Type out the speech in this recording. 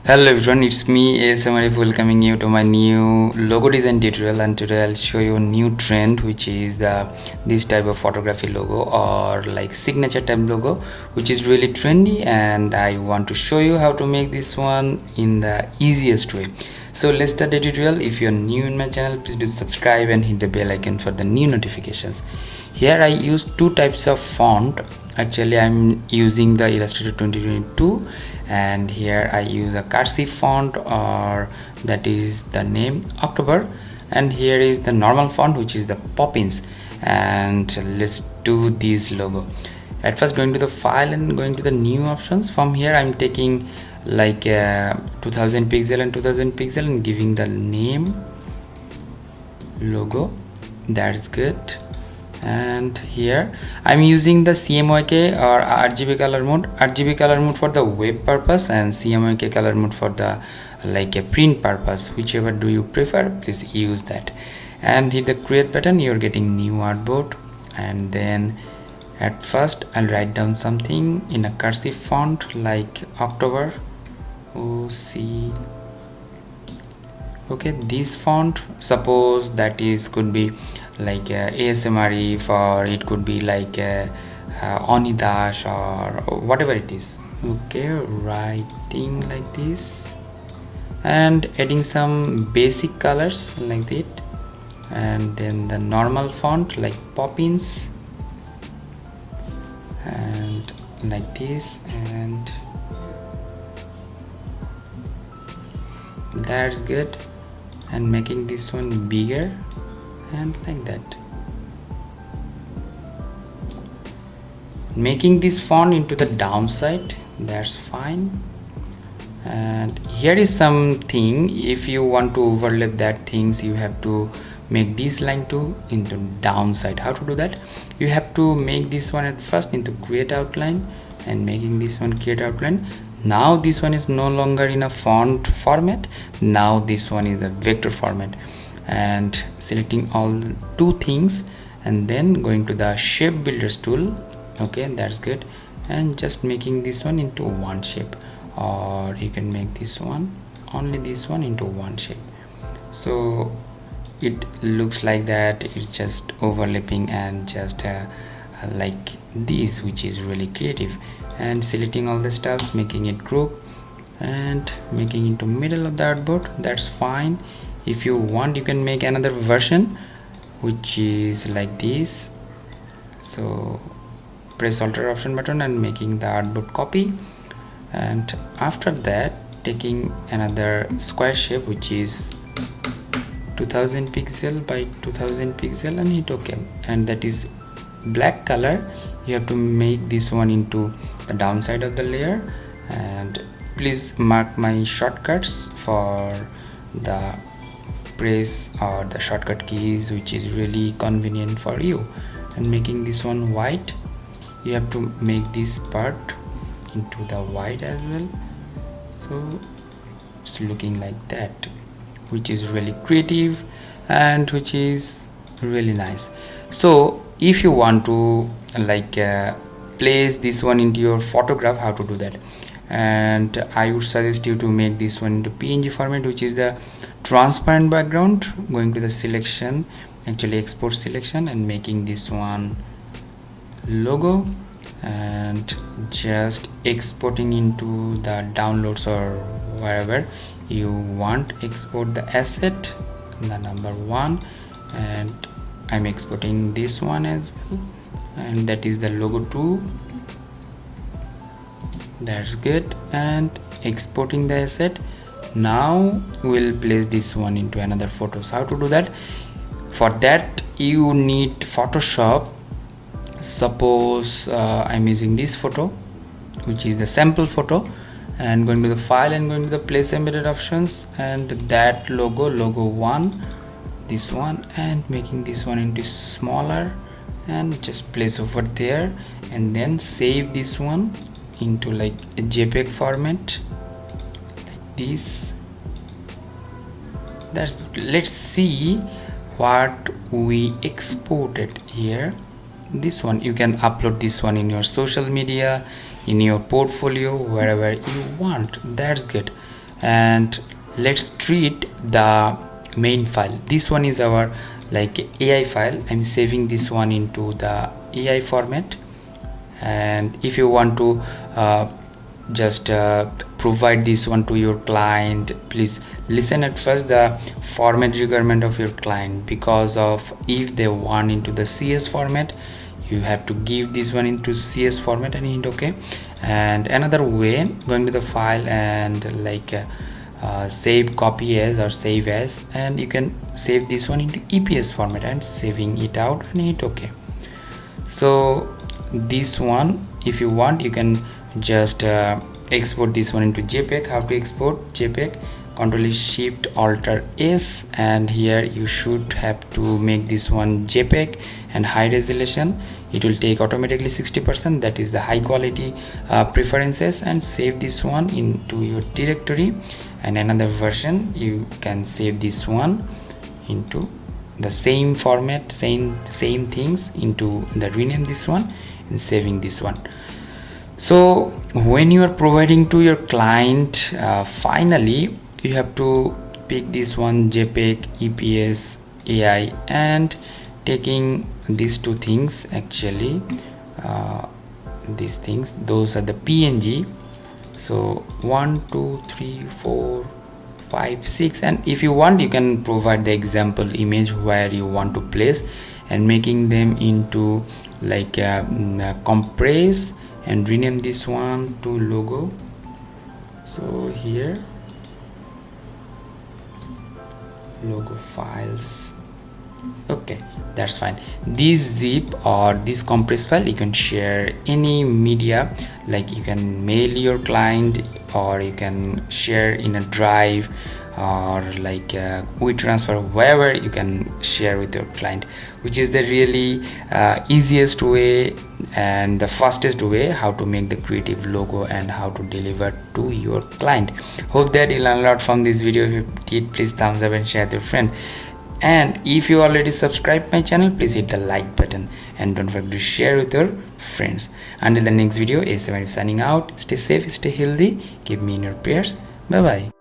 Hello everyone, it's me ASM Arif welcoming you to my new logo design tutorial, and today I'll show you a new trend which is this type of photography logo or like signature type logo which is really trendy, and I want to show you how to make this one in the easiest way. So let's start the tutorial. If you're new in my channel, please do subscribe and hit the bell icon for the new notifications. Here I use two types of font. Actually I'm using the Illustrator 2022, and here I use a cursive font, or that is the name October, and here is the normal font which is the poppins. And let's do this logo. At first, going to the file and going to the new options. From here I'm taking like 2000 pixel and 2000 pixel and giving the name logo. That's good. And here I'm using the CMYK or RGB color mode for the web purpose, and CMYK color mode for the like a print purpose. Whichever do you prefer, please use that. And hit the create button. You're getting new artboard, and then at first I'll write down something in a cursive font like October OC. Okay, this font, suppose that is could be like ASM Arif, or it could be like Onidash or whatever it is. Okay, writing like this and adding some basic colors like that, and then the normal font like poppins and like this, and that's good. And making this one bigger and like that, making this font into the downside. That's fine. And here is something, if you want to overlap that things, you have to make this line too into downside. How to do that? You have to make this one at first into create outline, and making this one create outline. Now this one is no longer in a font format, now this one is a vector format, and selecting all two things and then going to the shape builders tool. Okay, that's good. And just making this one into one shape, or you can make this one, only this one, into one shape. So it looks like that, it's just overlapping and just like this, which is really creative. And selecting all the stuffs, making it group and making into middle of the artboard. That's fine. If you want, you can make another version which is like this. So press Alt option button and making the artboard copy, and after that taking another square shape which is 2000 pixel by 2000 pixel and hit OK. And that is black color. You have to make this one into the downside of the layer, and please mark my shortcuts for the press or the shortcut keys, which is really convenient for you. And making this one white, you have to make this part into the white as well. So it's looking like that, which is really creative and which is really nice. So if you want to like place this one into your photograph, how to do that? And I would suggest you to make this one into PNG format, which is the transparent background. Going to the selection, actually export selection, and making this one logo, and just exporting into the downloads or wherever you want. Export the asset, the number 1, and I'm exporting this one as well, and that is the logo 2. That's good. And exporting the asset. Now we'll place this one into another photos. How to do that? For that you need Photoshop. Suppose I'm using this photo, which is the sample photo, and going to the file and going to the place embedded options, and that logo 1, this one, and making this one into smaller and just place over there, and then save this one into like a JPEG format like this. That's good. Let's see what we exported here. This one, you can upload this one in your social media, in your portfolio, wherever you want. That's good. and let's treat the main file. This one is our like AI file. I'm saving this one into the AI format, and if you want to just provide this one to your client, please listen at first the format requirement of your client, because of if they want into the CS format, you have to give this one into CS format and hit OK. And another way, going to the file and like save copy as or save as, and you can save this one into EPS format and saving it out and hit OK. So this one, if you want, you can just export this one into JPEG. How to export JPEG? Control Shift Alt S, and here you should have to make this one JPEG and high resolution. It will take automatically 60%, that is the high quality preferences, and save this one into your directory. And another version, you can save this one into the same format, same things into the rename this one and saving this one. So when you are providing to your client, finally you have to pick this one JPEG, EPS, AI, and taking these two things, actually these things, those are the PNG. So 1 2 3 4 5 6, and if you want, you can provide the example image where you want to place, and making them into like compress and rename this one to logo. So here logo files. Okay, that's fine. This zip or this compress file, you can share any media, like you can mail your client, or you can share in a drive, or like WeTransfer, wherever you can share with your client, which is the really easiest way and the fastest way how to make the creative logo and how to deliver to your client. Hope that you learn a lot from this video. If you did, please thumbs up and share with your friend. And if you already subscribed my channel, please hit the like button and don't forget to share with your friends. Until the next video, ASM Arif signing out. Stay safe, stay healthy, keep me in your prayers. Bye bye.